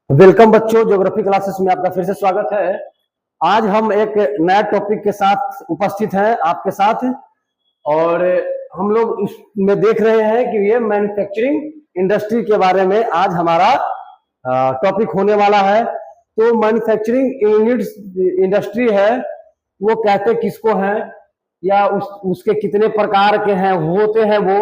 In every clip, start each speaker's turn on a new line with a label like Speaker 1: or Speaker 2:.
Speaker 1: Welcome बच्चों, geography classes में आपका फिर से स्वागत है। आज हम एक नया टॉपिक के साथ उपस्थित हैं आपके साथ। और हम लोग इसमें देख रहे हैं कि ये मैन्युफैक्चरिंग इंडस्ट्री के बारे में आज हमारा टॉपिक होने वाला है। तो मैन्युफैक्चरिंग यूनिट्स इंडस्ट्री है वो कहते किसको हैं, या उसके कितने प्रकार के हैं होते हैं वो,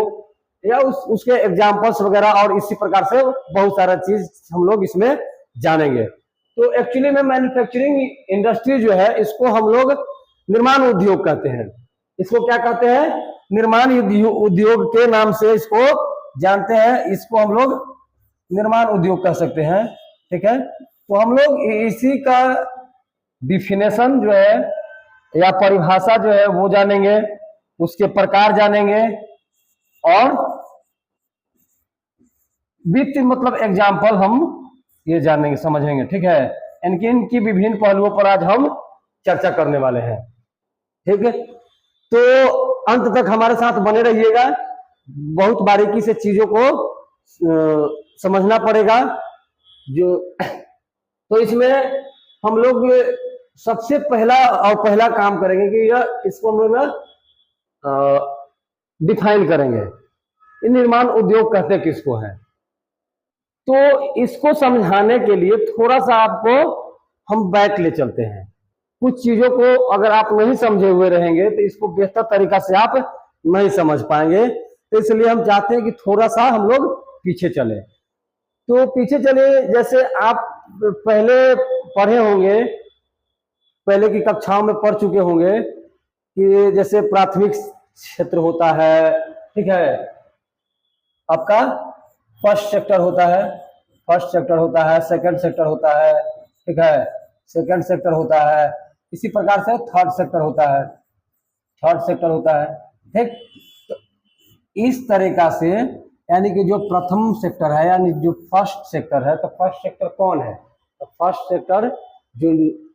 Speaker 1: या उसके एग्जाम्पल्स वगैरह, और इसी प्रकार से बहुत सारा चीज हम लोग इसमें जानेंगे। तो एक्चुअली में मैन्युफैक्चरिंग इंडस्ट्री जो है इसको हम लोग निर्माण उद्योग कहते हैं। इसको क्या कहते हैं? निर्माण उद्योग के नाम से इसको जानते हैं। इसको हम लोग निर्माण उद्योग कह सकते हैं। ठीक है, तो हम लोग इसी का डिफिनेशन जो है या परिभाषा जो है वो जानेंगे, उसके प्रकार जानेंगे, और वित्त मतलब एग्जाम्पल हम ये जानेंगे, समझेंगे। ठीक है, इनकी विभिन्न पहलुओं पर आज हम चर्चा करने वाले हैं। ठीक है, तो अंत तक हमारे साथ बने रहिएगा। बहुत बारीकी से चीजों को समझना पड़ेगा। जो तो इसमें हम लोग सबसे पहला काम करेंगे कि इसको हम लोग डिफाइन करेंगे, निर्माण उद्योग कहते किसको है। तो इसको समझाने के लिए थोड़ा सा आपको हम बैक ले चलते हैं। कुछ चीजों को अगर आप नहीं समझे हुए रहेंगे तो इसको बेहतर तरीका से आप नहीं समझ पाएंगे। तो इसलिए हम चाहते हैं कि थोड़ा सा हम लोग पीछे चले। तो पीछे चले, जैसे आप पहले पढ़े होंगे, पहले की कक्षाओं में पढ़ चुके होंगे कि जैसे प्राथमिक क्षेत्र होता है, ठीक है, आपका फर्स्ट सेक्टर होता है, सेकंड सेक्टर होता है, ठीक है, सेकंड सेक्टर होता है। इसी प्रकार से थर्ड सेक्टर होता है, ठीक। तो इस तरीका से यानी कि जो प्रथम सेक्टर है यानी जो फर्स्ट सेक्टर है, तो फर्स्ट सेक्टर कौन है? तो फर्स्ट सेक्टर जो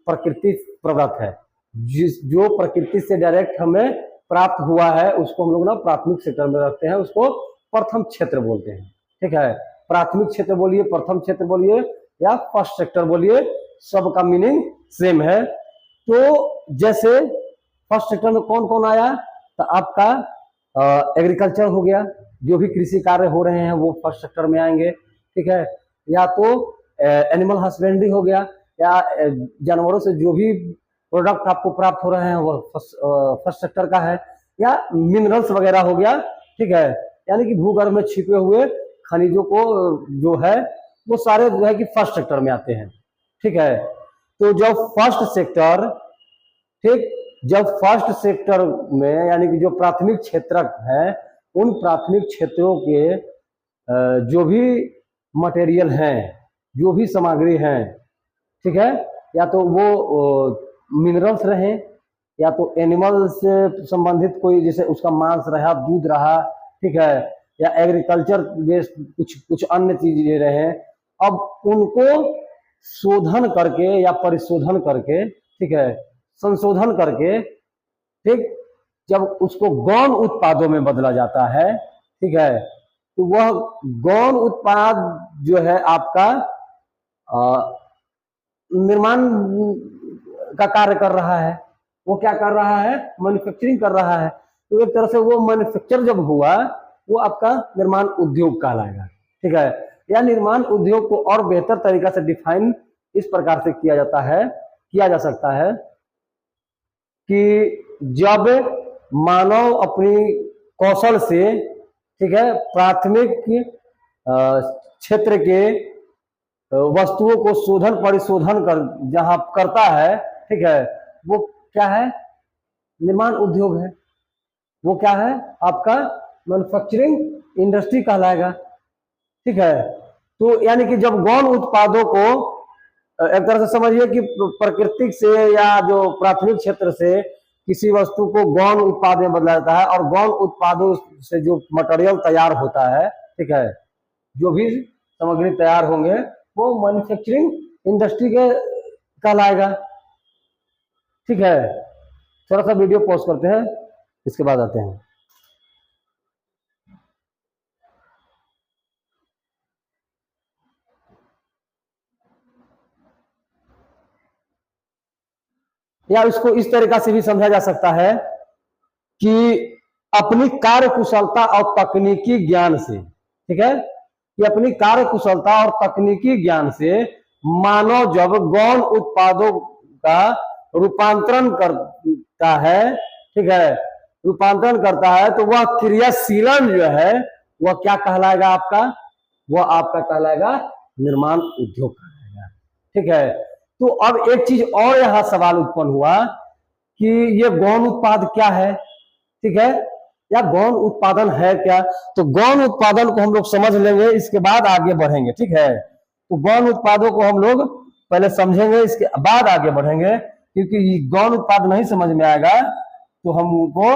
Speaker 1: प्रकृति प्रदत्त है, जो प्रकृति से डायरेक्ट हमें प्राप्त हुआ है, उसको हम लोग ना प्राथमिक सेक्टर में रखते हैं, उसको प्रथम क्षेत्र बोलते हैं। ठीक है, प्राथमिक क्षेत्र बोलिए, प्रथम क्षेत्र बोलिए, या फर्स्ट सेक्टर बोलिए, सबका मीनिंग सेम है। तो जैसे फर्स्ट सेक्टर में कौन कौन आया? तो आपका एग्रीकल्चर हो गया, जो भी कृषि कार्य हो रहे हैं वो फर्स्ट सेक्टर में आएंगे। ठीक है, या तो एनिमल हस्बेंड्री हो गया, या जानवरों से जो भी प्रोडक्ट आपको प्राप्त हो रहे हैं वो फर्स्ट सेक्टर का है, या मिनरल्स वगैरह हो गया। ठीक है, यानी कि भूगर्भ में छिपे हुए खनिजों को जो है वो सारे जो है कि फर्स्ट सेक्टर में आते हैं। ठीक है, तो जब फर्स्ट सेक्टर में यानी कि जो प्राथमिक क्षेत्र है, उन प्राथमिक क्षेत्रों के जो भी मटेरियल हैं, जो भी सामग्री हैं, ठीक है, या तो वो मिनरल्स रहे, या तो एनिमल से संबंधित कोई, जैसे उसका मांस रहा, दूध रहा, ठीक है, या एग्रीकल्चर बेस्ड कुछ अन्य चीजें रहे। अब उनको शोधन करके या परिशोधन करके, ठीक है, संशोधन करके, ठीक, जब उसको गौण उत्पादों में बदला जाता है, ठीक है, तो वह गौण उत्पाद जो है आपका निर्माण का कार्य कर रहा है। वो क्या कर रहा है? मैन्युफैक्चरिंग कर रहा है। तो एक तरह से वो मैन्युफैक्चर जब हुआ, वो आपका निर्माण उद्योग कहलाएगा। ठीक है, या निर्माण उद्योग को और बेहतर तरीका से डिफाइन इस प्रकार से किया जा सकता है कि जब मानव अपनी कौशल से, ठीक है, प्राथमिक क्षेत्र के वस्तुओं को शोधन परिशोधन कर जहां करता है, ठीक है, वो क्या है? निर्माण उद्योग है। वो क्या है? आपका मैन्युफैक्चरिंग इंडस्ट्री कहलाएगा। ठीक है, तो यानी कि जब गौण उत्पादों को एक तरह से समझिए कि प्राकृतिक से या जो प्राथमिक क्षेत्र से किसी वस्तु को गौण उत्पाद में बदला जाता है, और गौण उत्पादों से जो मटेरियल तैयार होता है, ठीक है, जो भी सामग्री तैयार होंगे वो मैन्युफैक्चरिंग इंडस्ट्री के कहलाएगा। ठीक है, थोड़ा सा वीडियो पॉज करते हैं, इसके बाद आते हैं। या इसको इस तरीका से भी समझा जा सकता है कि अपनी कार्य कुशलता और तकनीकी ज्ञान से, ठीक है, कि अपनी कार्य कुशलता और तकनीकी ज्ञान से मानव जब गौण उत्पादों का रूपांतरण करता है, ठीक है, रूपांतरण करता है, तो वह क्रियाशीलन जो है वह क्या कहलाएगा आपका, वह आपका कहलाएगा निर्माण उद्योग कहलाएगा, ठीक है। तो अब एक चीज और यहां सवाल उत्पन्न हुआ कि ये गौण उत्पाद क्या है, ठीक है, या गौण उत्पादन है क्या। तो गौण उत्पादन को हम लोग समझ लेंगे, इसके बाद आगे बढ़ेंगे, ठीक है। तो गौण उत्पादों को हम लोग पहले समझेंगे, इसके बाद आगे बढ़ेंगे, क्योंकि गौण उत्पाद नहीं समझ में आएगा तो हमको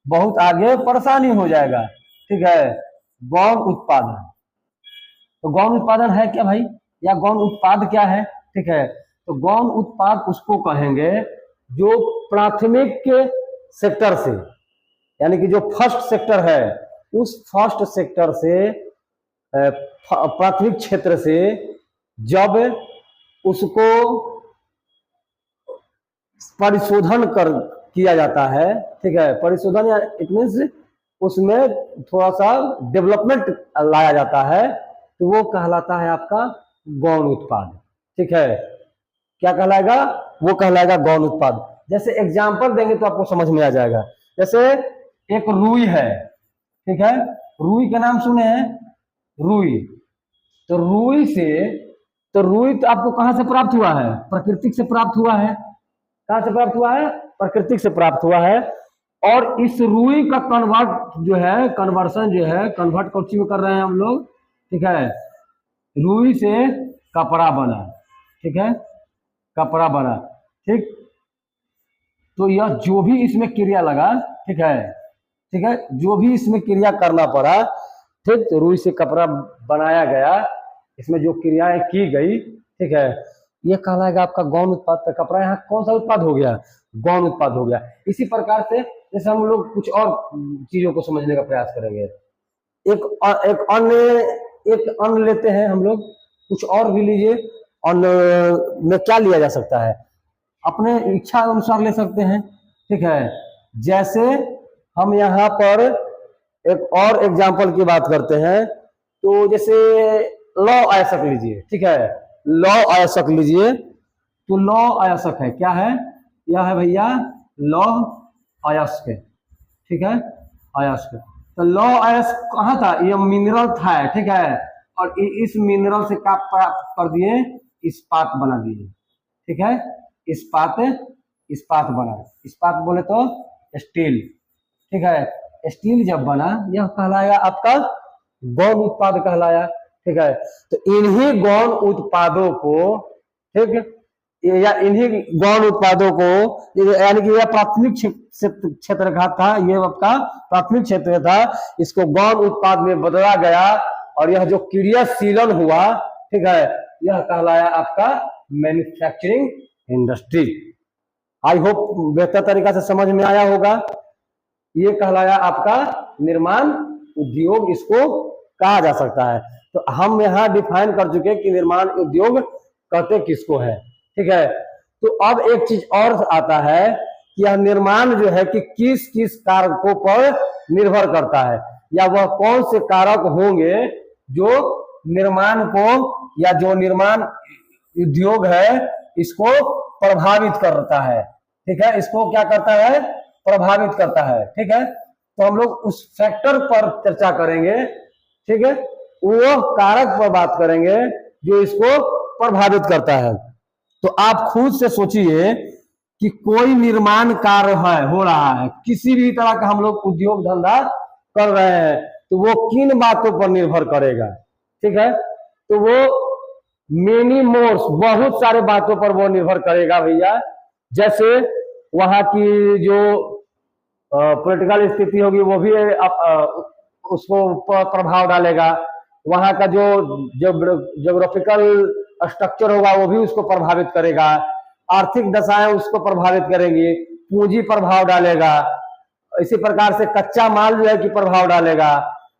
Speaker 1: बहुत आगे परेशानी हो जाएगा, ठीक है। गौण उत्पादन, तो गौण उत्पादन है क्या भाई, या गौण उत्पाद क्या है, ठीक है। तो गौण उत्पाद उसको कहेंगे जो प्राथमिक के सेक्टर से, यानी कि जो फर्स्ट सेक्टर है उस फर्स्ट सेक्टर से, प्राथमिक क्षेत्र से जब उसको परिशोधन कर किया जाता है, ठीक है, परिशोधन या इट मीन्स उसमें थोड़ा सा डेवलपमेंट लाया जाता है, तो वो कहलाता है आपका गौण उत्पाद, ठीक है। क्या कहलाएगा, वो कहलाएगा गौण उत्पाद। जैसे एग्जाम्पल देंगे तो आपको समझ में आ जाएगा। जैसे एक रुई है, ठीक है, रुई का नाम सुने हैं, रुई। तो रुई से, तो रुई तो आपको कहां से प्राप्त हुआ है, प्राकृतिक से प्राप्त हुआ है। कहां से प्राप्त हुआ है, प्राकृतिक से प्राप्त हुआ है। और इस रुई का कन्वर्ट जो है, कन्वर्सन जो है, कन्वर्ट कौन में कर रहे हैं हम लोग, ठीक है, रुई से कपड़ा बना, ठीक है, कपड़ा बना, ठीक। तो यह जो भी इसमें क्रिया लगा, ठीक है, ठीक है, जो भी इसमें क्रिया करना पड़ा, ठीक, तो रुई से कपड़ा बनाया गया, इसमें जो क्रियाएं की गई, ठीक है, ये कहलाएगा आपका गौण उत्पाद। का कपड़ा यहाँ कौन सा उत्पाद हो गया, गौण उत्पाद हो गया। इसी प्रकार से जैसे हम लोग कुछ और चीजों को समझने का प्रयास करेंगे, एक अन्न लेते हैं हम लोग, कुछ और भी लीजिए, अन्न में क्या लिया जा सकता है, अपने इच्छा अनुसार ले सकते हैं, ठीक है। जैसे हम यहाँ पर एक और एग्जाम्पल की बात करते हैं, तो जैसे लौ अयस्क लीजिए, ठीक है, लौ अयस्क लीजिए। तो लौ अयस्क है, क्या है, यह है भैया लौ अयस्क, ठीक है, अयस्क। तो लौ अयस्क कहाँ था, ये मिनरल था, ठीक है, और इस मिनरल से क्या प्राप्त कर दिए, इस्पात बना दिए, ठीक है, इस्पात बना। इस्पात बोले तो स्टील, ठीक है, स्टील जब बना, यह कहलाया आपका गौण उत्पाद कहलाया, ठीक है। तो इन्हीं गौण उत्पादों को, ठीक, या इन्हीं गौण उत्पादों को, यानी कि यह प्राथमिक क्षेत्र का था, ये आपका प्राथमिक क्षेत्र था, इसको गौण उत्पाद में बदला गया, और यह जो क्रियाशीलन हुआ, ठीक है, यह कहलाया आपका मैन्युफैक्चरिंग इंडस्ट्री। आई होप बेहतर तरीका से समझ में आया होगा। ये कहलाया आपका निर्माण उद्योग, इसको कहा जा सकता है। तो हम यहाँ डिफाइन कर चुके कि निर्माण उद्योग कहते किसको है, ठीक है। तो अब एक चीज और आता है कि यह निर्माण जो है कि किस किस कारकों पर निर्भर करता है, या वह कौन से कारक होंगे जो निर्माण को, या जो निर्माण उद्योग है इसको प्रभावित करता है, ठीक है, इसको क्या करता है, प्रभावित करता है, ठीक है। तो हम लोग उस फैक्टर पर चर्चा करेंगे, ठीक है, वो कारक पर बात करेंगे जो इसको प्रभावित करता है। तो आप खुद से सोचिए कि कोई निर्माण कार्य है, हो रहा है, किसी भी तरह का हम लोग उद्योग धंधा कर रहे हैं, तो वो किन बातों पर निर्भर करेगा, ठीक है। तो वो मेनी मोर्स, बहुत सारे बातों पर वो निर्भर करेगा भैया। जैसे वहां की जो पॉलिटिकल स्थिति होगी वो भी उसको प्रभाव डालेगा, वहां का जो ज्योग्राफिकल स्ट्रक्चर होगा वो भी उसको प्रभावित करेगा, आर्थिक दशाएं उसको प्रभावित करेंगी, पूंजी प्रभाव डालेगा, इसी प्रकार से कच्चा माल जो है कि प्रभाव डालेगा,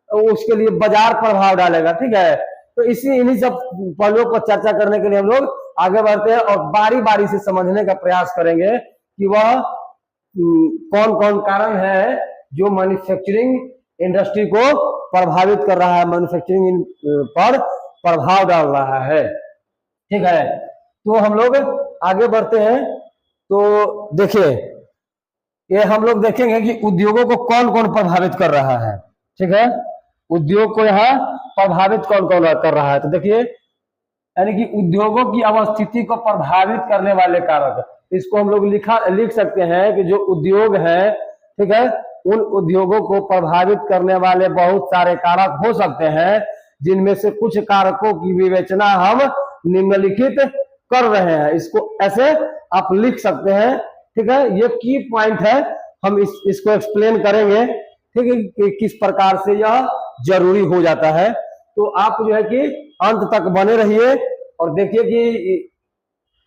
Speaker 1: उसके लिए बाजार प्रभाव डालेगा, ठीक है। तो इन्हीं सब पहलुओं पर चर्चा करने के लिए हम लोग आगे बढ़ते हैं और बारी बारी से समझने का प्रयास करेंगे कि वह कौन कौन कारण है जो मैन्युफैक्चरिंग इंडस्ट्री को प्रभावित कर रहा है, मैन्युफैक्चरिंग पर प्रभाव डाल रहा है। ठीक है, तो हम लोग आगे बढ़ते हैं। तो देखिए, ये हम लोग देखेंगे कि उद्योगों को कौन कौन प्रभावित कर रहा है। ठीक है, उद्योग को यहाँ प्रभावित कौन कौन कर रहा है। तो देखिए, यानी कि उद्योगों की अवस्थिति को प्रभावित करने वाले कारक, इसको हम लोग लिख सकते हैं कि जो उद्योग है, ठीक है, उन उद्योगों को प्रभावित करने वाले बहुत सारे कारक हो सकते हैं, जिनमें से कुछ कारकों की विवेचना हम निम्नलिखित कर रहे हैं। इसको ऐसे आप लिख सकते हैं। ठीक है, ये की पॉइंट है, हम इसको एक्सप्लेन करेंगे। ठीक है, कि किस प्रकार से यह जरूरी हो जाता है। तो आप जो है कि अंत तक बने रहिए और देखिए कि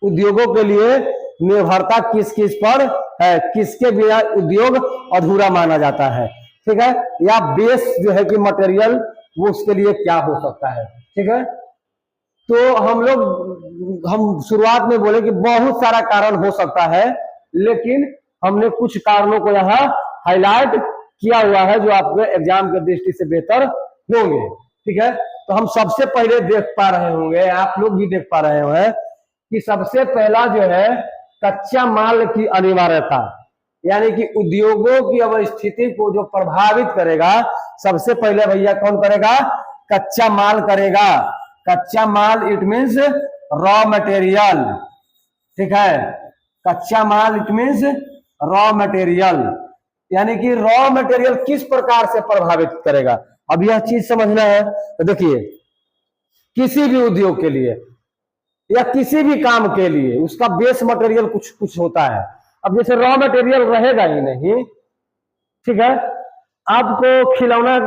Speaker 1: उद्योगों के लिए निर्भरता किस किस पर है, किसके बिना उद्योग अधूरा माना जाता है। ठीक है, या बेस जो है कि मटेरियल, वो उसके लिए क्या हो सकता है। ठीक है, तो हम शुरुआत में बोले कि बहुत सारा कारण हो सकता है, लेकिन हमने कुछ कारणों को यहाँ हाईलाइट किया हुआ है जो आपके एग्जाम के दृष्टि से बेहतर होंगे। ठीक है, तो हम सबसे पहले देख पा रहे होंगे, आप लोग भी देख पा रहे होंगे कि सबसे पहला जो है कच्चा माल की अनिवार्यता, यानी कि उद्योगों की अवस्थिति को जो प्रभावित करेगा, सबसे पहले भैया कौन करेगा? कच्चा माल करेगा। कच्चा माल इट मीन्स रॉ मटेरियल। ठीक है, कच्चा माल इट मीन्स रॉ मटेरियल, यानी कि रॉ मटेरियल किस प्रकार से प्रभावित करेगा, अब यह चीज समझना है। तो देखिए, किसी भी उद्योग के लिए या किसी भी काम के लिए उसका बेस मटेरियल कुछ कुछ होता है। अब जैसे रॉ मटेरियल रहेगा ही नहीं, ठीक है, आपको खिलौना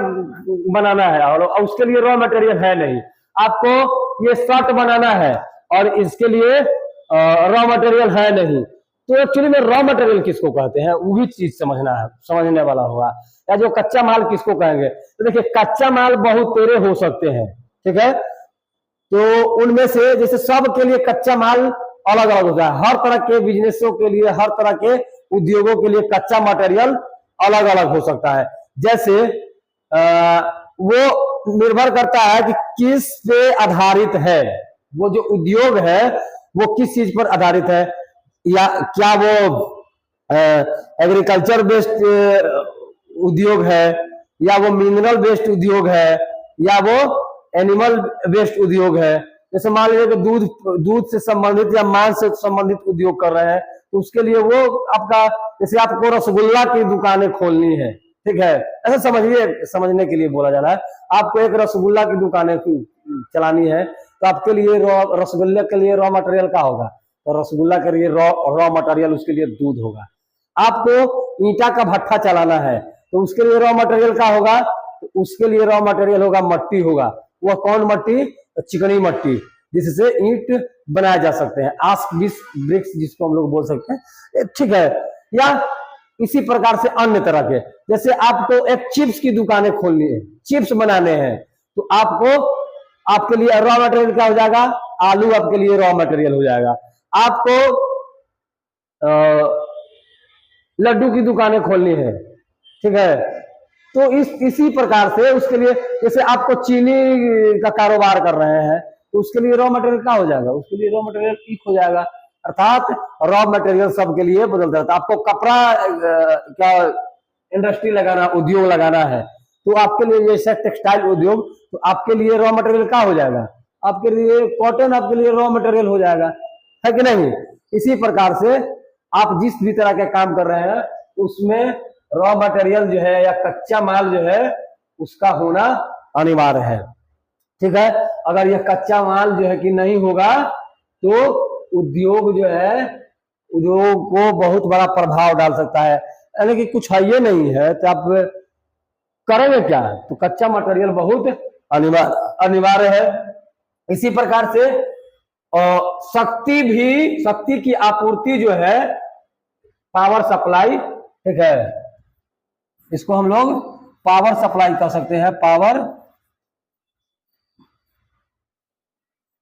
Speaker 1: बनाना है और उसके लिए रॉ मटेरियल है नहीं, आपको ये शर्ट बनाना है और इसके लिए रॉ मटेरियल है नहीं, तो एक्चुअली में रॉ मटेरियल किसको कहते हैं, वो भी चीज समझना है, समझने वाला होगा। या जो कच्चा माल किसको कहेंगे, तो देखिए कच्चा माल बहुत तेरे हो सकते हैं। ठीक है, तो उनमें से जैसे सब के लिए कच्चा माल अलग अलग होता है, हर तरह के बिजनेसों के लिए, हर तरह के उद्योगों के लिए कच्चा मटेरियल अलग अलग हो सकता है। जैसे वो निर्भर करता है कि किस पे आधारित है, वो जो उद्योग है वो किस चीज पर आधारित है, या क्या वो एग्रीकल्चर बेस्ड उद्योग है, या वो मिनरल बेस्ड उद्योग है, या वो एनिमल बेस्ड उद्योग है। जैसे मान लीजिए कि दूध से संबंधित या मांस से संबंधित उद्योग कर रहे हैं, तो उसके लिए वो आपका, जैसे आपको रसगुल्ला की दुकानें खोलनी है, ठीक है, ऐसा समझिए, समझने के लिए बोला जा रहा है, आपको एक रसगुल्ला की दुकानें चलानी है, तो आपके लिए रसगुल्ले के लिए रॉ मटेरियल क्या होगा, तो रसगुल्ला के लिए रॉ मटेरियल उसके लिए दूध होगा। आपको ईंटा का भट्ठा चलाना है, तो उसके लिए रॉ मटेरियल क्या होगा, तो उसके लिए रॉ मटेरियल होगा मट्टी होगा। वह कौन मट्टी? चिकनी मट्टी, जिससे ईंट बनाए जा सकते हैं, आस्क ब्रिक्स जिसको हम लोग बोल सकते हैं। ठीक है, या इसी प्रकार से अन्य तरह के, जैसे आपको एक चिप्स की दुकानें खोलनी है, चिप्स बनाने हैं, तो आपके लिए रॉ मटेरियल क्या हो जाएगा? आलू आपके लिए रॉ मटेरियल हो जाएगा। आपको लड्डू की दुकानें खोलनी है, ठीक है, तो इसी प्रकार से उसके लिए, जैसे आपको चीनी का कारोबार कर रहे हैं, तो उसके लिए रॉ मटेरियल क्या हो जाएगा? उसके लिए रॉ मटेरियल ईख हो जाएगा। अर्थात रॉ मटेरियल सबके लिए बदलता रहता है। आपको कपड़ा क्या इंडस्ट्री लगाना, उद्योग लगाना है, तो आपके लिए जैसे टेक्सटाइल उद्योग, तो आपके लिए रॉ मटेरियल क्या हो जाएगा? आपके लिए कॉटन आपके लिए रॉ मटेरियल हो जाएगा, है कि नहीं? इसी प्रकार से आप जिस भी तरह के काम कर रहे हैं उसमें रॉ मटेरियल जो है या कच्चा माल जो है उसका होना अनिवार्य है। ठीक है, अगर यह कच्चा माल जो है कि नहीं होगा तो उद्योग जो है, उद्योग को बहुत बड़ा प्रभाव डाल सकता है। यानी कि कुछ है ये नहीं है तो आप करेंगे क्या? तो कच्चा मटेरियल बहुत अनिवार्य है। इसी प्रकार से शक्ति की आपूर्ति जो है, पावर सप्लाई, ठीक है, इसको हम लोग पावर सप्लाई कर सकते हैं।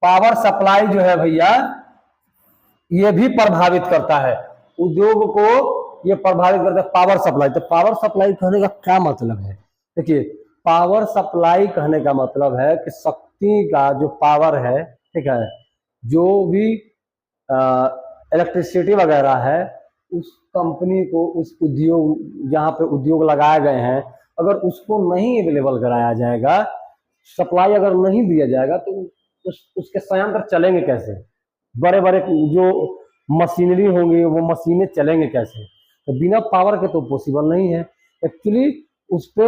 Speaker 1: पावर सप्लाई जो है भैया, ये भी प्रभावित करता है उद्योग को ये प्रभावित करता है पावर सप्लाई। तो पावर सप्लाई कहने का क्या मतलब है? देखिए, पावर सप्लाई कहने का मतलब है कि शक्ति का जो पावर है, ठीक है, जो भी इलेक्ट्रिसिटी वगैरह है, उस कंपनी को, उस उद्योग जहाँ पे उद्योग लगाए गए हैं, अगर उसको नहीं अवेलेबल कराया जाएगा, सप्लाई अगर नहीं दिया जाएगा, तो उसके संयंत्र चलेंगे कैसे? बड़े बड़े जो मशीनरी होंगी वो मशीनें चलेंगे कैसे? तो बिना पावर के तो पॉसिबल नहीं है एक्चुअली। उस पे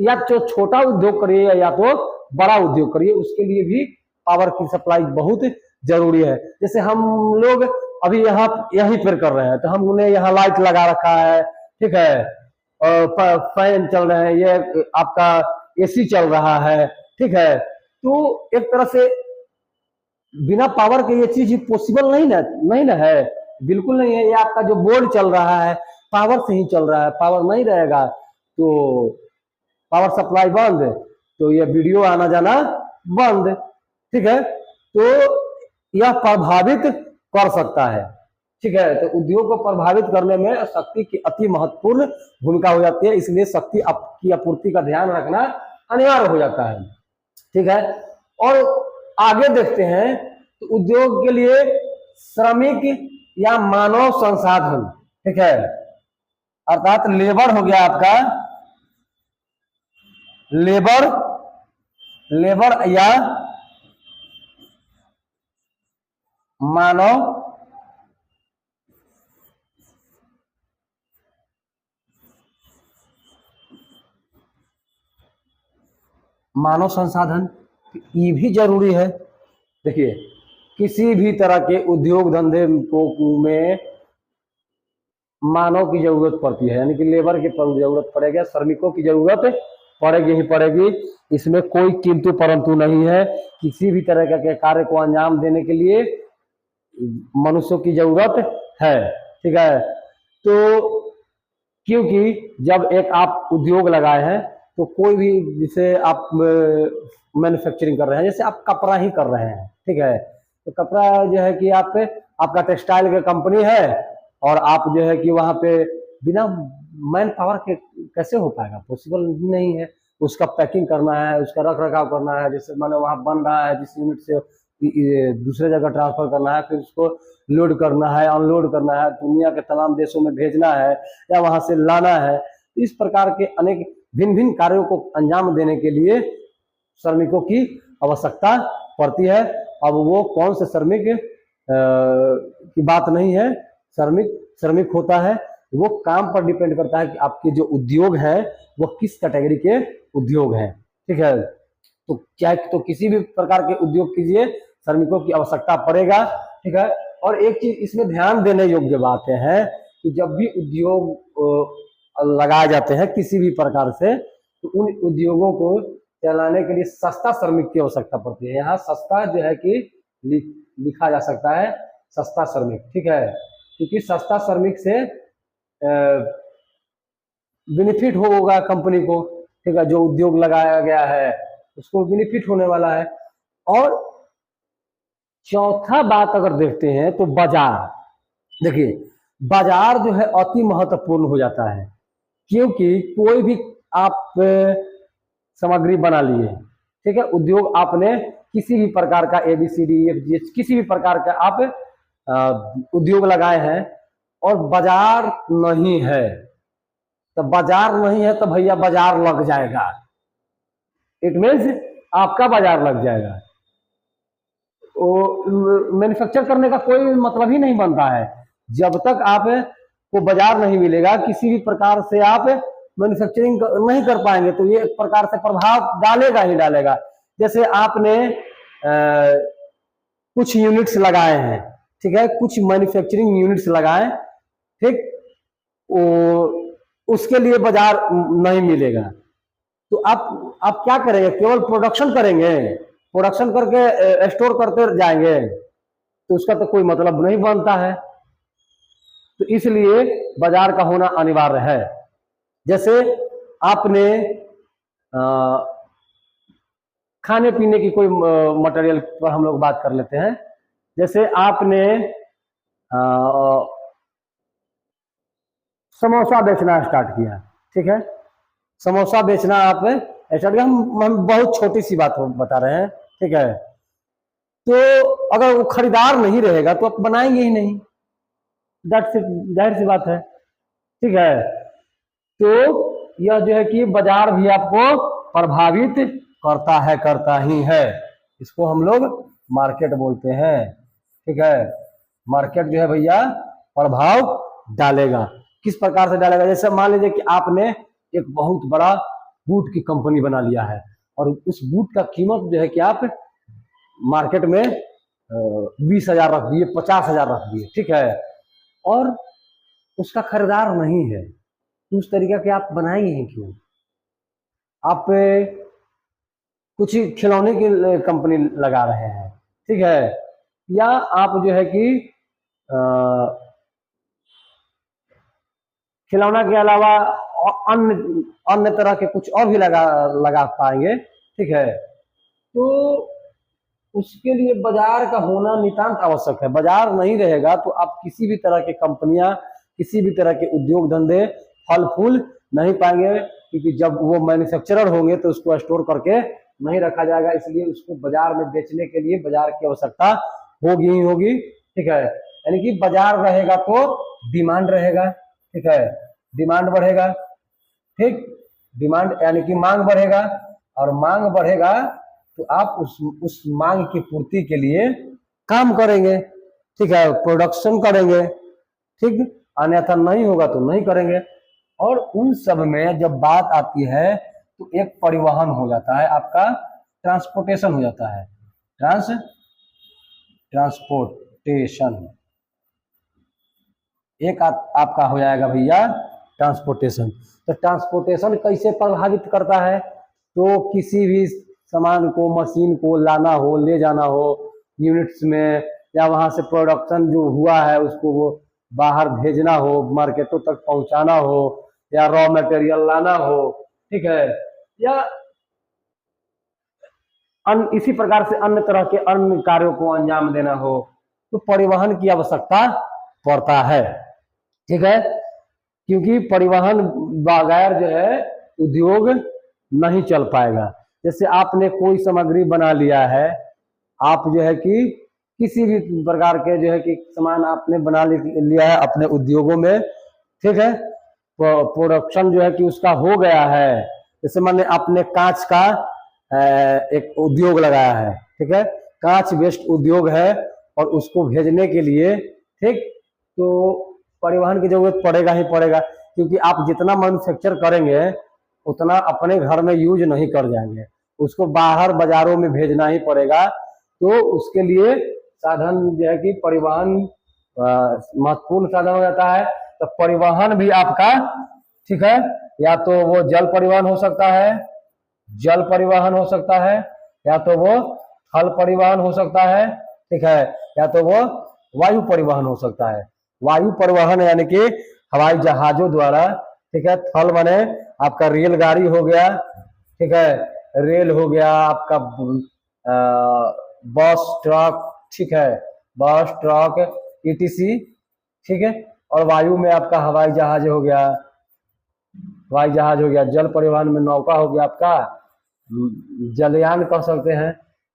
Speaker 1: या तो छोटा उद्योग करिए या तो बड़ा उद्योग करिए, उसके लिए भी पावर की सप्लाई बहुत जरूरी है। जैसे हम लोग अभी यहाँ यहीं पर कर रहे हैं, तो हमने यहाँ लाइट लगा रखा है, ठीक है, और फैन चल रहे हैं, ये आपका एसी चल रहा है, ठीक है। तो एक तरह से बिना पावर के ये चीज पॉसिबल नहीं ना है, बिल्कुल नहीं है। ये आपका जो बोर्ड चल रहा है पावर से ही चल रहा है, पावर नहीं रहेगा तो पावर सप्लाई बंद, तो ये वीडियो आना जाना बंद, ठीक है। तो यह प्रभावित कर सकता है, ठीक है। तो उद्योग को प्रभावित करने में शक्ति की अति महत्वपूर्ण भूमिका हो जाती है, इसलिए शक्ति की आपूर्ति का ध्यान रखना अनिवार्य हो जाता है, ठीक है। और आगे देखते हैं तो उद्योग के लिए श्रमिक या मानव संसाधन, ठीक है, अर्थात लेबर हो गया आपका, लेबर या मानव संसाधन, ये भी जरूरी है। देखिए, किसी भी तरह के उद्योग धंधे में मानव की जरूरत पड़ती है, यानी कि लेबर की जरूरत पड़ेगी, श्रमिकों की जरूरत पड़ेगी ही पड़ेगी। इसमें कोई किंतु परंतु नहीं है। किसी भी तरह के कार्य को अंजाम देने के लिए मनुष्यों की जरूरत है, ठीक है। तो क्योंकि जब एक आप उद्योग लगाए हैं तो कोई भी, जैसे आप मैन्युफैक्चरिंग कर रहे हैं, जैसे आप कपड़ा ही कर रहे हैं, ठीक है, तो कपड़ा जो है कि आपका टेक्सटाइल का कंपनी है और आप जो है कि वहां पे बिना मैन पावर के कैसे हो पाएगा? पॉसिबल नहीं है। उसका पैकिंग करना है, उसका रख रखाव करना है, जैसे मानो वहां बन रहा है, जिस यूनिट से दूसरे जगह ट्रांसफर करना है, फिर उसको लोड करना है, अनलोड करना है, दुनिया के तमाम देशों में भेजना है या वहां से लाना है। इस प्रकार के अनेक भिन्न भिन्न कार्यों को अंजाम देने के लिए श्रमिकों की आवश्यकता पड़ती है। अब वो कौन से श्रमिक की बात नहीं है, श्रमिक होता है, वो काम पर डिपेंड करता है कि आपके जो उद्योग है वो किस कैटेगरी के उद्योग हैं, ठीक है। तो क्या तो किसी भी प्रकार के उद्योग कीजिए, श्रमिकों की आवश्यकता पड़ेगा, ठीक है। और एक चीज इसमें ध्यान देने योग्य बातें हैं कि जब भी उद्योग लगाए जाते हैं किसी भी प्रकार से, तो उन उद्योगों को चलाने के लिए सस्ता श्रमिक की आवश्यकता पड़ती है। यहाँ सस्ता जो है कि लिखा जा सकता है सस्ता श्रमिक, ठीक है, क्योंकि सस्ता श्रमिक से बेनिफिट होगा कंपनी को, ठीक है, जो उद्योग लगाया गया है उसको बेनिफिट होने वाला है। और चौथा बात अगर देखते हैं तो बाजार, देखिए बाजार जो है अति महत्वपूर्ण हो जाता है, क्योंकि कोई भी आप सामग्री बना लिए, ठीक है, उद्योग आपने किसी भी प्रकार का ABCD किसी भी प्रकार का आप उद्योग लगाए हैं और बाजार नहीं है, तो बाजार नहीं है तो भैया बाजार लग जाएगा, इट मीन्स आपका बाजार लग जाएगा। मैन्युफैक्चर करने का कोई मतलब ही नहीं बनता है जब तक आप को बाजार नहीं मिलेगा। किसी भी प्रकार से आप मैन्युफैक्चरिंग नहीं कर पाएंगे तो ये एक प्रकार से प्रभाव डालेगा ही डालेगा। जैसे आपने कुछ यूनिट्स लगाए हैं, ठीक है, कुछ मैन्युफैक्चरिंग यूनिट्स लगाए, ठीक, उसके लिए बाजार नहीं मिलेगा तो आप क्या करेंगे? केवल प्रोडक्शन करेंगे, प्रोडक्शन करके स्टोर करते जाएंगे तो उसका तो कोई मतलब नहीं बनता है। तो इसलिए बाजार का होना अनिवार्य है। जैसे आपने खाने पीने की कोई मटेरियल पर हम लोग बात कर लेते हैं। जैसे आपने समोसा बेचना स्टार्ट किया, ठीक है, समोसा बेचना आप स्टार्ट किया। हम बहुत छोटी सी बात बता रहे हैं, ठीक है। तो अगर वो खरीदार नहीं रहेगा तो आप बनाएंगे ही नहीं, जाहिर सी बात है, ठीक है। तो यह जो है कि बाजार भी आपको प्रभावित करता ही है। इसको हम लोग मार्केट बोलते हैं, ठीक है। मार्केट जो है भैया प्रभाव डालेगा। किस प्रकार से डालेगा? जैसे मान लीजिए कि आपने एक बहुत बड़ा बूट की कंपनी बना लिया है और उस बूट का कीमत जो है कि आप मार्केट में 20,000 रख दिए, 50,000 रख दिए, ठीक है, और उसका खरीदार नहीं है, तो उस तरीके के आप बनाएंगे ही क्यों? आप कुछ खिलौने की कंपनी लगा रहे हैं, ठीक है, या आप जो है कि खिलौना के अलावा अन्य अन्य तरह के कुछ और भी लगा पाएंगे, ठीक है। तो उसके लिए बाजार का होना नितांत आवश्यक है। बाजार नहीं रहेगा तो आप किसी भी तरह की कंपनियां, किसी भी तरह के उद्योग धंधे फल फूल नहीं पाएंगे, क्योंकि जब वो मैन्युफैक्चरर होंगे तो उसको स्टोर करके नहीं रखा जाएगा, इसलिए उसको बाजार में बेचने के लिए बाजार की आवश्यकता होगी ही होगी, ठीक है। यानी कि बाजार रहेगा तो डिमांड रहेगा, ठीक है, डिमांड बढ़ेगा, ठीक, डिमांड यानी कि मांग बढ़ेगा, और मांग बढ़ेगा तो आप उस मांग की पूर्ति के लिए काम करेंगे, ठीक है, प्रोडक्शन करेंगे, ठीक, अन्यथा नहीं होगा तो नहीं करेंगे। और उन सब में जब बात आती है तो एक परिवहन हो जाता है, आपका ट्रांसपोर्टेशन हो जाता है, ट्रांसपोर्टेशन एक आपका हो जाएगा भैया ट्रांसपोर्टेशन। तो ट्रांसपोर्टेशन कैसे प्रभावित करता है? तो किसी भी सामान को, मशीन को लाना हो, ले जाना हो यूनिट्स में, या वहां से प्रोडक्शन जो हुआ है उसको वो बाहर भेजना हो, मार्केटों तक पहुंचाना हो, या रॉ मटेरियल लाना हो, ठीक है, या इसी प्रकार से अन्य तरह के अन्य कार्यों को अंजाम देना हो, तो परिवहन की आवश्यकता पड़ता है, ठीक है। क्योंकि परिवहन बगैर जो है उद्योग नहीं चल पाएगा। जैसे आपने कोई सामग्री बना लिया है, आप जो है कि किसी भी प्रकार के जो है कि सामान आपने बना लिया है अपने उद्योगों में, ठीक है, प्रोडक्शन जो है कि उसका हो गया है। जैसे माने आपने कांच का एक उद्योग लगाया है, ठीक है, कांच बेस्ड उद्योग है, और उसको भेजने के लिए, ठीक, तो परिवहन की जरूरत पड़ेगा ही पड़ेगा, क्योंकि आप जितना मैन्युफैक्चर करेंगे उतना अपने घर में यूज नहीं कर जाएंगे, उसको बाहर बाजारों में भेजना ही पड़ेगा। तो उसके लिए साधन जो है कि परिवहन महत्वपूर्ण साधन हो जाता है। तो परिवहन भी आपका, ठीक है, या तो वो जल परिवहन हो सकता है, जल परिवहन हो सकता है, या तो वो थल परिवहन हो सकता है, ठीक है, या तो वो वायु परिवहन हो सकता है। वायु परिवहन यानी कि हवाई जहाजों द्वारा, ठीक है, थल माने आपका रेलगाड़ी हो गया, ठीक है, रेल हो गया आपका, बस ट्रक, ठीक है, बस ट्रक ईटीसी, ठीक है, और वायु में आपका हवाई जहाज हो गया, हवाई जहाज हो गया, जल परिवहन में नौका हो गया आपका, जलयान कह सकते हैं,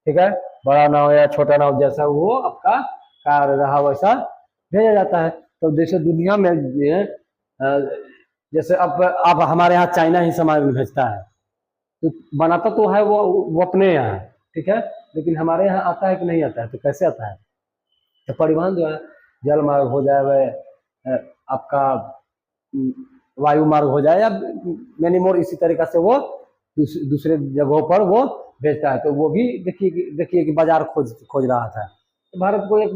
Speaker 1: ठीक है, बड़ा नाव या छोटा नाव जैसा वो आपका कार्य रहा वैसा भेजा जाता है। तो जैसे दुनिया में जैसे अब हमारे यहाँ चाइना ही सामान भेजता है, तो बनाता तो है वो अपने यहाँ, ठीक है, लेकिन हमारे यहाँ आता है कि नहीं आता है? तो कैसे आता है? तो परिवहन जो है जल मार्ग हो जाए, वह आपका वायु मार्ग हो जाए, या मैनी मोर इसी तरीका से वो दूसरे जगहों पर वो भेजता है। तो वो भी देखिए कि बाजार खोज रहा था। तो भारत को एक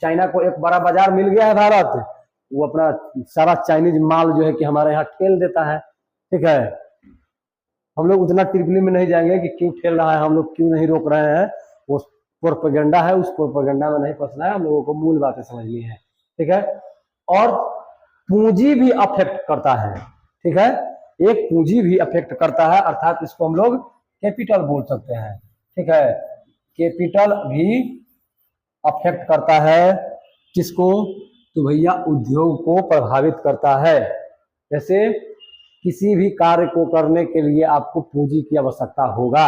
Speaker 1: चाइना को एक बड़ा बाजार मिल गया है भारत, वो अपना सारा चाइनीज माल जो है कि हमारे यहाँ ठेल देता है, ठीक है। हम लोग उतना टिप्पणी में नहीं जाएंगे कि क्यों ठेल रहा है, हम लोग क्यों नहीं रोक रहे हैं, वो प्रोपेगेंडा है, उस प्रोपेगेंडा में नहीं फंसना है, हम लोगों को मूल बातें समझनी है, ठीक है। और पूंजी भी अफेक्ट करता है, ठीक है, एक पूंजी भी अफेक्ट करता है, अर्थात इसको हम लोग कैपिटल बोल सकते हैं, ठीक है, कैपिटल भी अफेक्ट करता है, किसको? तो भैया उद्योग को प्रभावित करता है। जैसे किसी भी कार्य को करने के लिए आपको पूंजी की आवश्यकता होगा।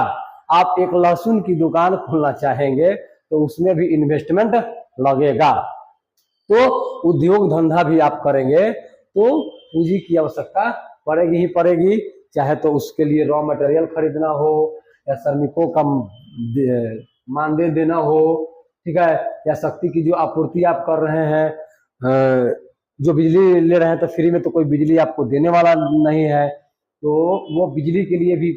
Speaker 1: आप एक लहसुन की दुकान खोलना चाहेंगे तो उसमें भी इन्वेस्टमेंट लगेगा। तो उद्योग धंधा भी आप करेंगे तो पूंजी की आवश्यकता पड़ेगी ही पड़ेगी, चाहे तो उसके लिए रॉ मटेरियल खरीदना हो या श्रमिकों का मानदेय देना हो, ठीक है, या शक्ति की जो आपूर्ति आप कर रहे हैं, जो बिजली ले रहे हैं तो फ्री में तो कोई बिजली आपको देने वाला नहीं है, तो वो बिजली के लिए भी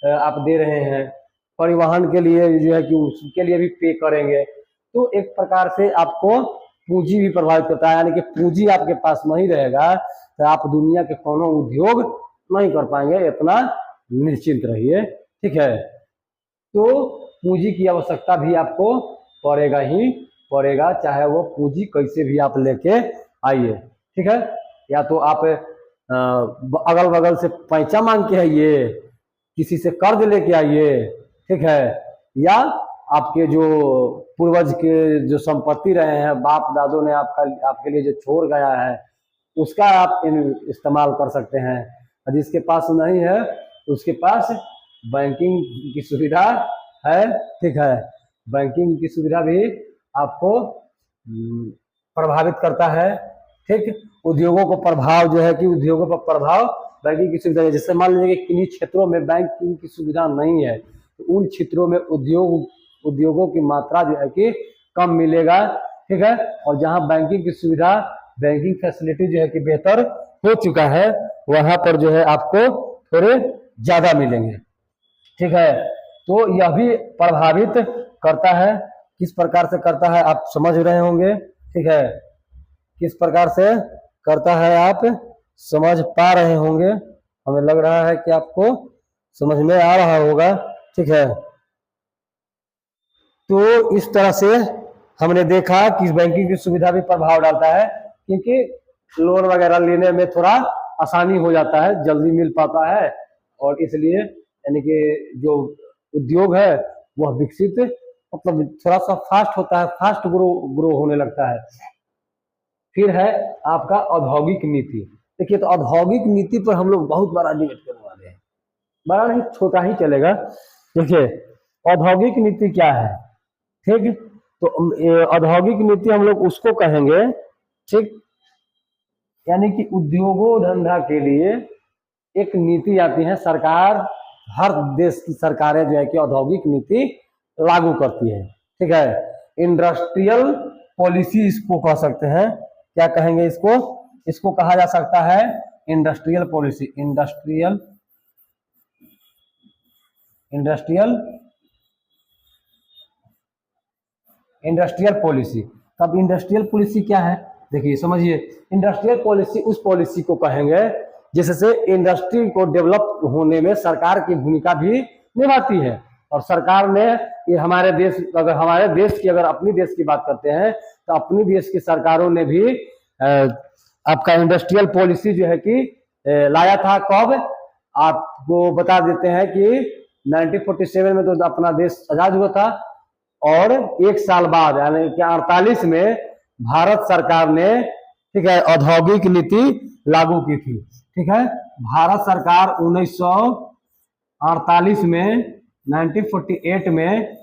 Speaker 1: आप दे रहे हैं, परिवहन के लिए जो है कि उसके लिए भी पे करेंगे। तो एक प्रकार से आपको पूंजी भी प्रभावित करता है, यानी कि पूंजी आपके पास नहीं रहेगा तो आप दुनिया के कोनो उद्योग नहीं कर पाएंगे, इतना निश्चिंत रहिए, ठीक है। तो पूंजी की आवश्यकता भी आपको पड़ेगा ही पड़ेगा, चाहे वो पूंजी कैसे भी आप लेके आइए, ठीक है। या तो आप अगल बगल से पैसा मांग के आइए, किसी से कर्ज लेके आइए, ठीक है, या आपके जो पूर्वज के जो संपत्ति रहे हैं, बाप दादों ने आपके लिए जो छोड़ गया है उसका आप इस्तेमाल कर सकते हैं। और जिसके पास नहीं है उसके पास बैंकिंग की सुविधा है, ठीक है, बैंकिंग की सुविधा भी आपको प्रभावित करता है, ठीक। उद्योगों को प्रभाव जो है कि उद्योगों पर प्रभाव बैंकिंग की सुविधा है। जैसे मान लीजिए कि किन्हीं क्षेत्रों में बैंकिंग की सुविधा नहीं है तो उन क्षेत्रों में उद्योगों की मात्रा जो है कि कम मिलेगा, ठीक है। और जहां बैंकिंग की सुविधा, बैंकिंग फैसिलिटी जो है कि बेहतर हो चुका है, वहां पर जो है आपको थोड़े ज्यादा मिलेंगे, ठीक है। तो यह भी प्रभावित करता है। किस प्रकार से करता है आप समझ रहे होंगे, ठीक है, किस प्रकार से करता है आप समझ पा रहे होंगे, हमें लग रहा है कि आपको समझ में आ रहा होगा, ठीक है। तो इस तरह से हमने देखा कि बैंकिंग की सुविधा भी प्रभाव डालता है, क्योंकि लोन वगैरह लेने में थोड़ा आसानी हो जाता है, जल्दी मिल पाता है, और इसलिए यानी कि जो उद्योग है वह विकसित मतलब थोड़ा सा फास्ट होता है, फास्ट ग्रो होने लगता है। फिर है आपका औद्योगिक नीति। देखिए, तो औद्योगिक नीति पर हम लोग बहुत बड़ा डिबेट करने वाले हैं, बड़ा नहीं छोटा ही चलेगा। देखिए, औद्योगिक नीति क्या है, ठीक। तो औद्योगिक नीति हम लोग उसको कहेंगे, ठीक, यानी कि उद्योगों धंधा के लिए एक नीति आती है। सरकार, हर देश की सरकारें जो है कि औद्योगिक नीति लागू करती है, ठीक है। इंडस्ट्रियल पॉलिसी इसको कह सकते हैं। क्या कहेंगे इसको? इसको कहा जा सकता है इंडस्ट्रियल पॉलिसी। Industrial policy. तब इंडस्ट्रियल पॉलिसी क्या है? देखिए समझिए, इंडस्ट्रियल पॉलिसी उस पॉलिसी को कहेंगे जिससे इंडस्ट्री को डेवलप होने में सरकार की भूमिका भी निभाती है। और सरकार ने ये हमारे देश की अगर अपनी देश की बात करते हैं तो अपनी देश की सरकारों ने भी आपका इंडस्ट्रियल पॉलिसी जो है कि लाया था। कब? आपको बता देते हैं कि 1947 में तो अपना देश आजाद हुआ था, और एक साल बाद यानी कि 48 में भारत सरकार ने, ठीक है, औद्योगिक नीति लागू की थी, ठीक है। भारत सरकार 1948 में 1948 में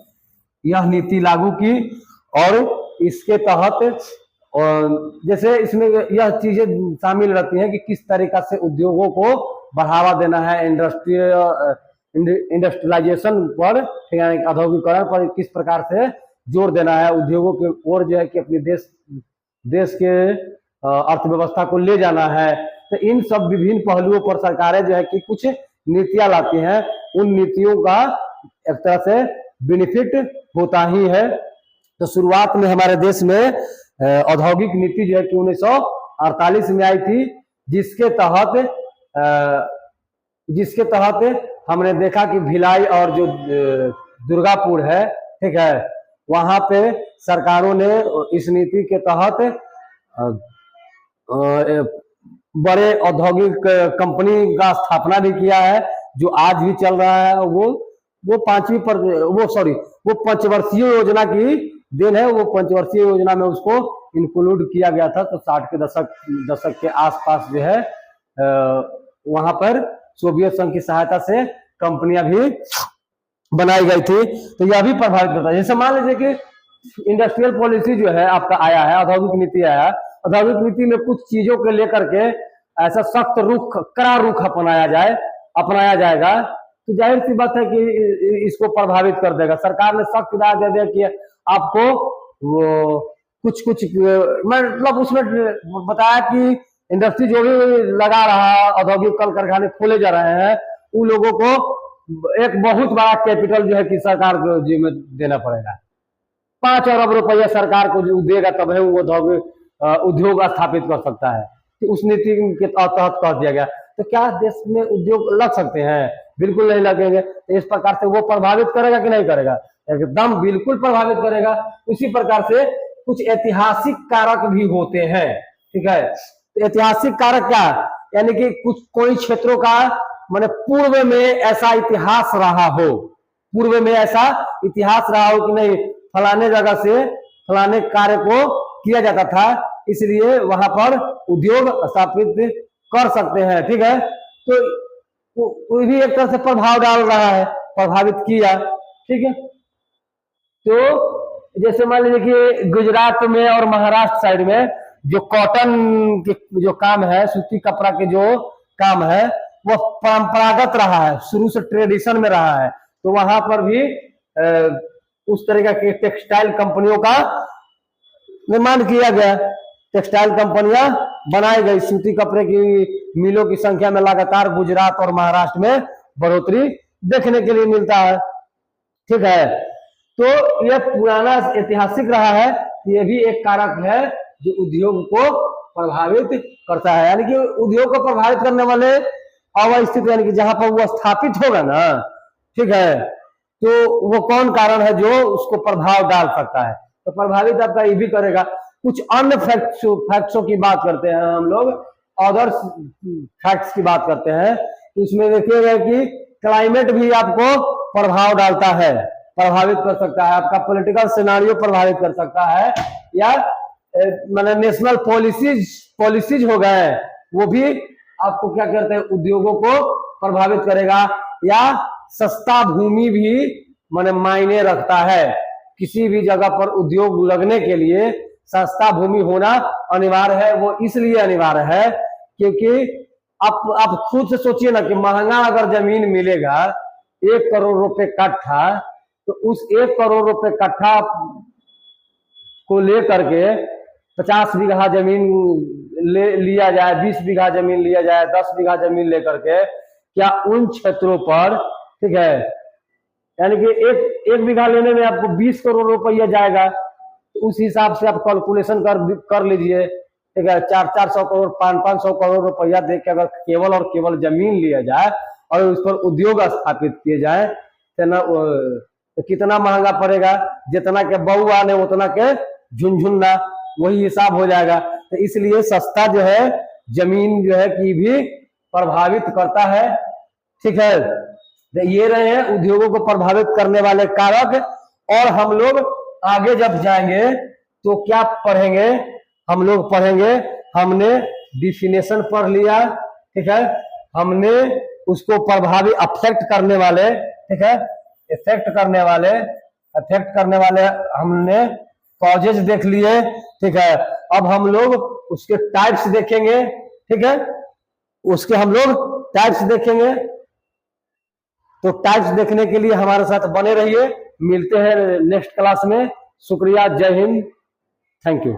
Speaker 1: यह नीति लागू की, और इसके तहत जैसे इसमें यह चीजें शामिल रहती हैं कि किस तरीका से उद्योगों को बढ़ावा देना है, इंडस्ट्रियलाइजेशन पर, औद्योगिकरण पर किस प्रकार से जोर देना है, उद्योगों के ओर जो है कि अपने देश के अर्थव्यवस्था को ले जाना है। तो इन सब विभिन्न पहलुओं पर सरकारें जो है कि कुछ नीतियां लाती हैं। उन नीतियों का एक तरह से बेनिफिट होता ही है। तो शुरुआत में हमारे देश में औद्योगिक नीति जो है कि 1948 में आई थी, जिसके तहत हमने देखा कि भिलाई और जो दुर्गापुर है, ठीक है, वहां पे सरकारों ने इस नीति के तहत बड़े औद्योगिक कंपनी का स्थापना भी किया है, जो आज भी चल रहा है। वो पंचवर्षीय योजना की देन है। वो पंचवर्षीय योजना में उसको इंक्लूड किया गया था। तो 60 के दशक के आसपास जो है वहां पर सोवियत संघ की सहायता से कंपनियां भी बनाई गई थी। तो यह भी प्रभावित करता है। जैसे मान लीजिए कि इंडस्ट्रियल पॉलिसी जो है आपका आया है, औद्योगिक नीति आया है, औद्योगिक नीति में कुछ चीजों को लेकर के ऐसा सख्त रुख, कड़ा रुख अपनाया जाएगा, तो जाहिर सी बात है कि इसको प्रभावित कर देगा। सरकार ने सख्त राय दे दिया कि आपको वो कुछ मतलब उसमें बताया कि इंडस्ट्री जो भी लगा रहा है, औद्योगिक कल कारखाने खोले जा रहे हैं, उन लोगों को एक बहुत बड़ा कैपिटल जो है कि सरकार को जी में देना पड़ेगा। 5 अरब रुपया सरकार को जो देगा तब है वो उद्योग स्थापित कर सकता है। तो उस नीति के तहत कह दिया गया। तो क्या देश में उद्योग लग सकते हैं? बिल्कुल नहीं लगेंगे। तो इस प्रकार से वो प्रभावित करेगा कि नहीं करेगा? एकदम बिल्कुल प्रभावित करेगा। उसी प्रकार से कुछ ऐतिहासिक कारक भी होते हैं, ठीक है। तो ऐतिहासिक कारक क्या? यानी कि कुछ कोई क्षेत्रों का माने पूर्व में ऐसा इतिहास रहा हो, पूर्व में ऐसा इतिहास रहा हो कि नहीं फलाने जगह से फलाने कार्य को किया जाता था, इसलिए वहां पर उद्योग स्थापित कर सकते हैं, ठीक है। तो वो भी एक तरह से प्रभाव डाल रहा है, प्रभावित किया, ठीक है। तो जैसे मान लीजिए कि गुजरात में और महाराष्ट्र साइड में जो कॉटन के जो काम है, सूती कपड़ा के जो काम है, वो परंपरागत रहा है, शुरू से ट्रेडिशन में रहा है। तो वहां पर भी उस तरह के टेक्सटाइल कंपनियों का निर्माण किया गया, टेक्सटाइल कंपनियां बनाई गई। सूती कपड़े की मिलों की संख्या में लगातार गुजरात और महाराष्ट्र में बढ़ोतरी देखने के लिए मिलता है, ठीक है। तो यह पुराना ऐतिहासिक रहा है, ये भी एक कारक है जो उद्योग को प्रभावित करता है। यानी कि उद्योग को प्रभावित करने वाले अवस्थित, यानी कि जहां पर वो स्थापित होगा ना, ठीक है, तो वो कौन कारण है जो उसको प्रभाव डाल सकता है? तो प्रभावित आपका ये भी करेगा। कुछ अन्य फैक्ट्सों की बात करते हैं हम लोग, अदर फैक्ट्स की बात करते हैं। तो उसमें देखिएगा कि क्लाइमेट भी आपको प्रभाव डालता है, प्रभावित कर सकता है। आपका पॉलिटिकल सिनारियो प्रभावित कर सकता है, या मतलब नेशनल पॉलिसीज हो गए, वो भी आपको क्या करते हैं, उद्योगों को प्रभावित करेगा। या सस्ता भूमि भी मायने रखता है। किसी भी जगह पर उद्योग लगने के लिए सस्ता भूमि होना अनिवार्य है। वो इसलिए अनिवार्य है क्योंकि आप खुद से सोचिए ना कि महंगा अगर जमीन मिलेगा 1 करोड़ रुपए कट्ठा, तो उस 1 करोड़ रुपए कट्ठा को लेकर के 50 बीघा जमीन लिया जाए, 20 बीघा जमीन लिया जाए, 10 बीघा जमीन लेकर के, क्या उन क्षेत्रों पर, ठीक है, यानी कि एक बीघा लेने में आपको 20 करोड़ रुपया जाएगा। तो उस हिसाब से आप कैलकुलेशन कर लीजिए, ठीक है। 400 करोड़ 500 करोड़ रुपया देख के अगर केवल और केवल जमीन लिया जाए और उस पर उद्योग स्थापित किए जाए तो कितना महंगा पड़ेगा? जितना के बउआ ने उतना के झुनझुना, वही हिसाब हो जाएगा। तो इसलिए सस्ता जो है जमीन जो है की भी प्रभावित करता है, ठीक है। तो ये रहे हैं उद्योगों को प्रभावित करने वाले कारक। और हम लोग आगे जब जाएंगे तो क्या पढ़ेंगे? हम लोग पढ़ेंगे, हमने डिफिनेशन पढ़ लिया, ठीक है, हमने उसको प्रभावी अफेक्ट करने वाले, ठीक है, अफेक्ट करने वाले हमने कॉजेज देख लिए, ठीक है। अब हम लोग उसके टाइप्स देखेंगे, ठीक है, उसके हम लोग टाइप्स देखेंगे। तो टाइप्स देखने के लिए हमारे साथ बने रहिए। मिलते हैं नेक्स्ट क्लास में। शुक्रिया, जय हिंद, थैंक यू।